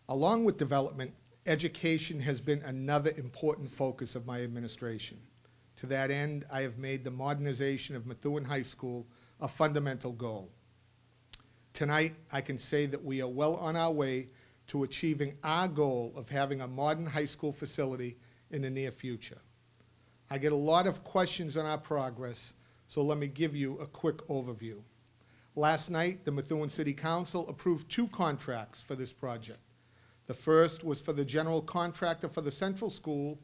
Along with development, education has been another important focus of my administration. To that end, I have made the modernization of Methuen High School a fundamental goal. Tonight, I can say that we are well on our way to achieving our goal of having a modern high school facility in the near future. I get a lot of questions on our progress, so let me give you a quick overview. Last night, the Methuen City Council approved 2 contracts for this project. The first was for the general contractor for the central school,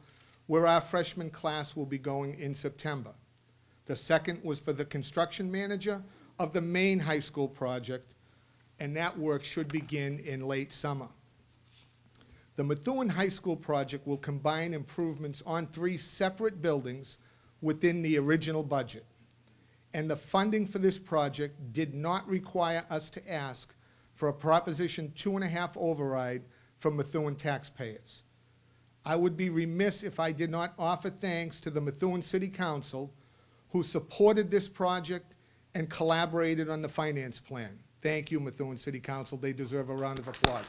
where our freshman class will be going in September. The second was for the construction manager of the main high school project, and that work should begin in late summer. The Methuen High School project will combine improvements on 3 separate buildings within the original budget. And the funding for this project did not require us to ask for a Proposition 2.5 override from Methuen taxpayers. I would be remiss if I did not offer thanks to the Methuen City Council, who supported this project and collaborated on the finance plan. Thank you, Methuen City Council. They deserve a round of applause.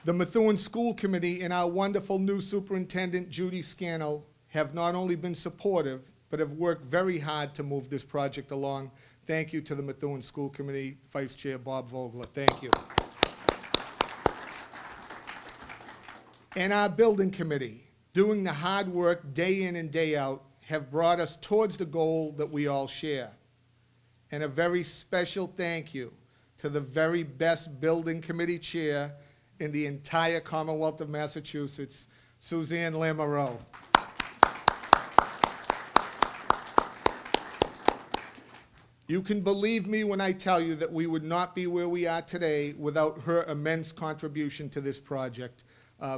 The Methuen School Committee and our wonderful new superintendent, Judy Scannell, have not only been supportive, but have worked very hard to move this project along. Thank you to the Methuen School Committee, Vice Chair Bob Vogler. Thank you. And our building committee, doing the hard work day in and day out, have brought us towards the goal that we all share. And a very special thank you to the very best building committee chair in the entire Commonwealth of Massachusetts, Suzanne Lamoureux. You can believe me when I tell you that we would not be where we are today without her immense contribution to this project.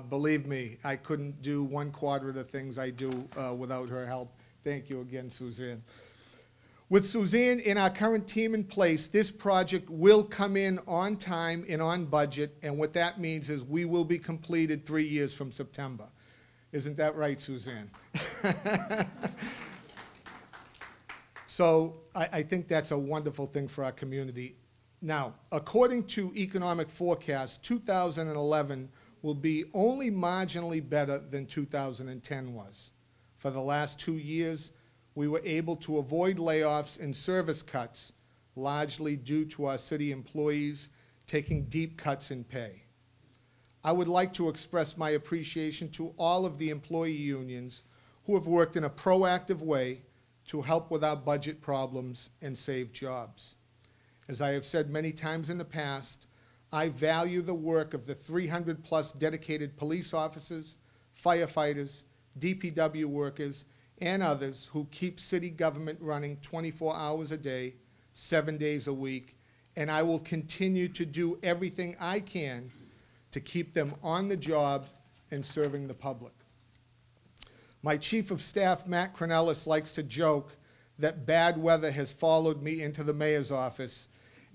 Believe me, I couldn't do 1/4 of the things I do without her help. Thank you again, Suzanne. With Suzanne and our current team in place, this project will come in on time and on budget, and what that means is we will be completed 3 years from September. Isn't that right, Suzanne? So I think that's a wonderful thing for our community. Now, according to economic forecasts, 2011 will be only marginally better than 2010 was. For the last 2 years, we were able to avoid layoffs and service cuts, largely due to our city employees taking deep cuts in pay. I would like to express my appreciation to all of the employee unions who have worked in a proactive way to help with our budget problems and save jobs. As I have said many times in the past, I value the work of the 300+ dedicated police officers, firefighters, DPW workers, and others who keep city government running 24 hours a day, 7 days a week, and I will continue to do everything I can to keep them on the job and serving the public. My Chief of Staff, Matt Cronellis, likes to joke that bad weather has followed me into the mayor's office,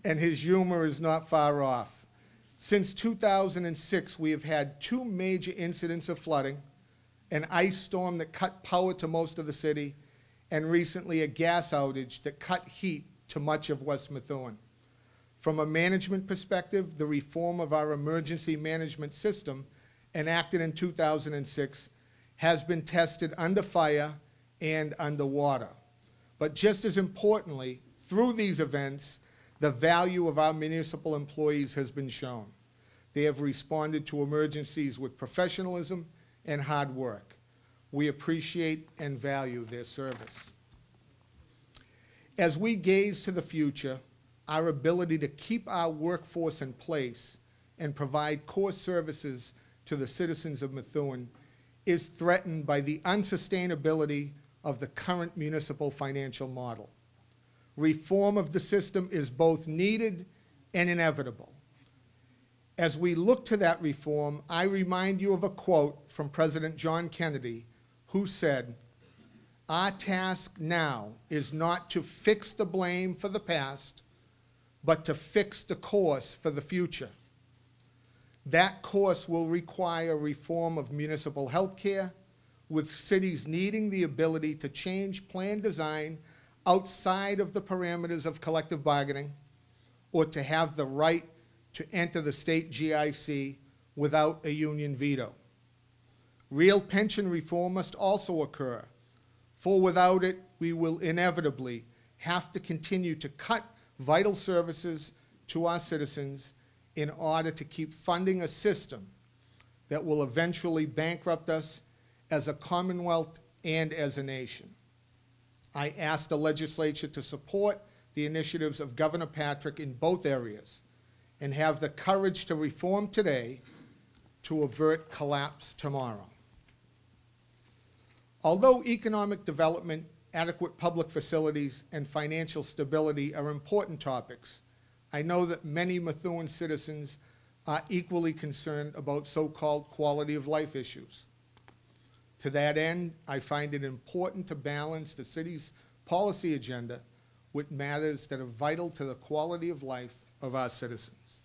and his humor is not far off. Since 2006, we have had 2 major incidents of flooding, an ice storm that cut power to most of the city, and recently a gas outage that cut heat to much of West Methuen. From a management perspective, the reform of our emergency management system, enacted in 2006, has been tested under fire and underwater. But just as importantly, through these events, the value of our municipal employees has been shown. They have responded to emergencies with professionalism and hard work. We appreciate and value their service. As we gaze to the future, our ability to keep our workforce in place and provide core services to the citizens of Methuen is threatened by the unsustainability of the current municipal financial model. Reform of the system is both needed and inevitable. As we look to that reform, I remind you of a quote from President John Kennedy, who said, "Our task now is not to fix the blame for the past, but to fix the course for the future." That course will require reform of municipal health care, with cities needing the ability to change plan design outside of the parameters of collective bargaining, or to have the right to enter the state GIC without a union veto. Real pension reform must also occur, for without it, we will inevitably have to continue to cut vital services to our citizens in order to keep funding a system that will eventually bankrupt us as a Commonwealth and as a nation. I ask the legislature to support the initiatives of Governor Patrick in both areas and have the courage to reform today to avert collapse tomorrow. Although economic development, adequate public facilities, and financial stability are important topics, I know that many Methuen citizens are equally concerned about so-called quality of life issues. To that end, I find it important to balance the city's policy agenda with matters that are vital to the quality of life of our citizens.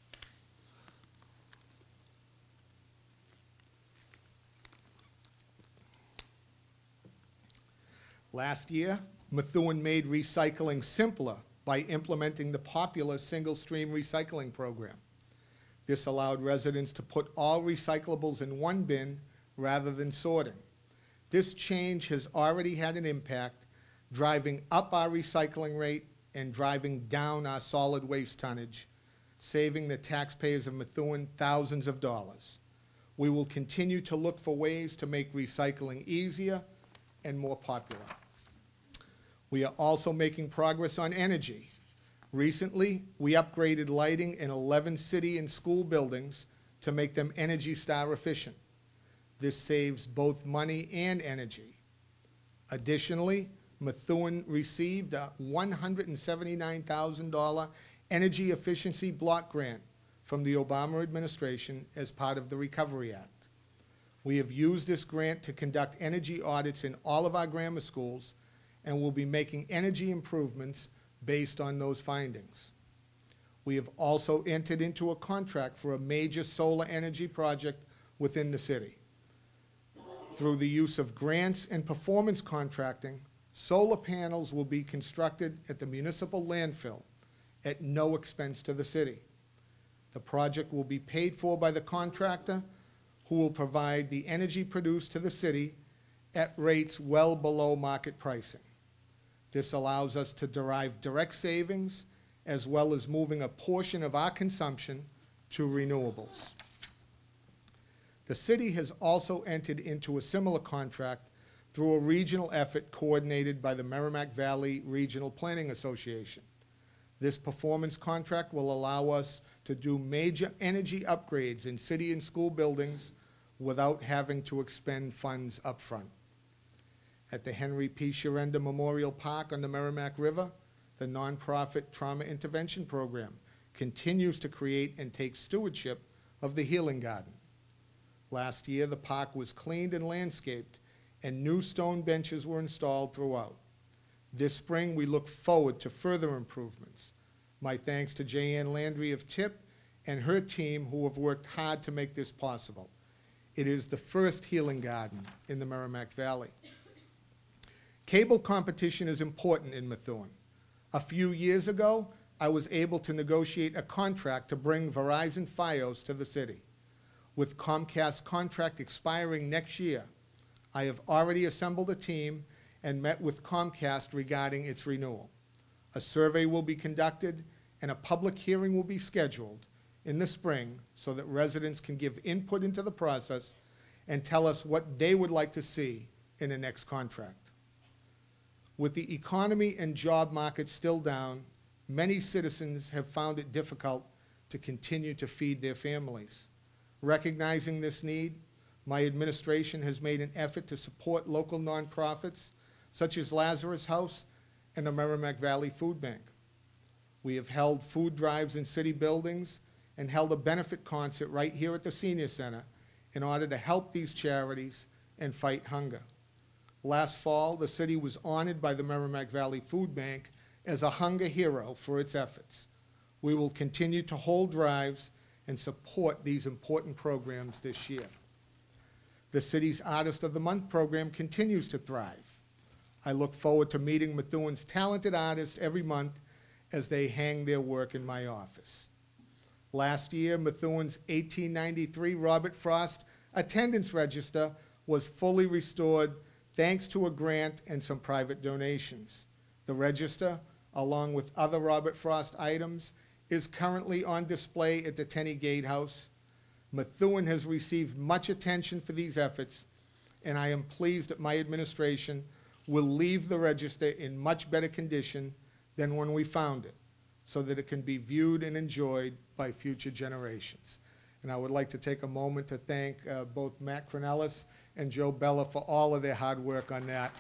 Last year, Methuen made recycling simpler by implementing the popular single-stream recycling program. This allowed residents to put all recyclables in one bin rather than sorting. This change has already had an impact, driving up our recycling rate and driving down our solid waste tonnage, saving the taxpayers of Methuen thousands of dollars. We will continue to look for ways to make recycling easier and more popular. We are also making progress on energy. Recently, we upgraded lighting in 11 city and school buildings to make them Energy Star efficient. This saves both money and energy. Additionally, Methuen received a $179,000 energy efficiency block grant from the Obama administration as part of the Recovery Act. We have used this grant to conduct energy audits in all of our grammar schools and will be making energy improvements based on those findings. We have also entered into a contract for a major solar energy project within the city. Through the use of grants and performance contracting, solar panels will be constructed at the municipal landfill at no expense to the city. The project will be paid for by the contractor, who will provide the energy produced to the city at rates well below market pricing. This allows us to derive direct savings as well as moving a portion of our consumption to renewables. The city has also entered into a similar contract through a regional effort coordinated by the Merrimack Valley Regional Planning Association. This performance contract will allow us to do major energy upgrades in city and school buildings without having to expend funds up front. At the Henry P. Sharenda Memorial Park on the Merrimack River, the nonprofit Trauma Intervention Program continues to create and take stewardship of the Healing Garden. Last year, the park was cleaned and landscaped, and new stone benches were installed throughout. This spring, we look forward to further improvements. My thanks to Jayanne Landry of TIP and her team, who have worked hard to make this possible. It is the first Healing Garden in the Merrimack Valley. Cable competition is important in Methuen. A few years ago, I was able to negotiate a contract to bring Verizon Fios to the city. With Comcast's contract expiring next year, I have already assembled a team and met with Comcast regarding its renewal. A survey will be conducted and a public hearing will be scheduled in the spring so that residents can give input into the process and tell us what they would like to see in the next contract. With the economy and job market still down, many citizens have found it difficult to continue to feed their families. Recognizing this need, my administration has made an effort to support local nonprofits such as Lazarus House and the Merrimack Valley Food Bank. We have held food drives in city buildings and held a benefit concert right here at the Senior Center in order to help these charities and fight hunger. Last fall, the city was honored by the Merrimack Valley Food Bank as a hunger hero for its efforts. We will continue to hold drives and support these important programs this year. The city's Artist of the Month program continues to thrive. I look forward to meeting Methuen's talented artists every month as they hang their work in my office. Last year, Methuen's 1893 Robert Frost attendance register was fully restored thanks to a grant and some private donations. The register, along with other Robert Frost items, is currently on display at the Tenney Gatehouse. Methuen has received much attention for these efforts, and I am pleased that my administration will leave the register in much better condition than when we found it, so that it can be viewed and enjoyed by future generations. And I would like to take a moment to thank both Matt Cronellis and Joe Bella for all of their hard work on that.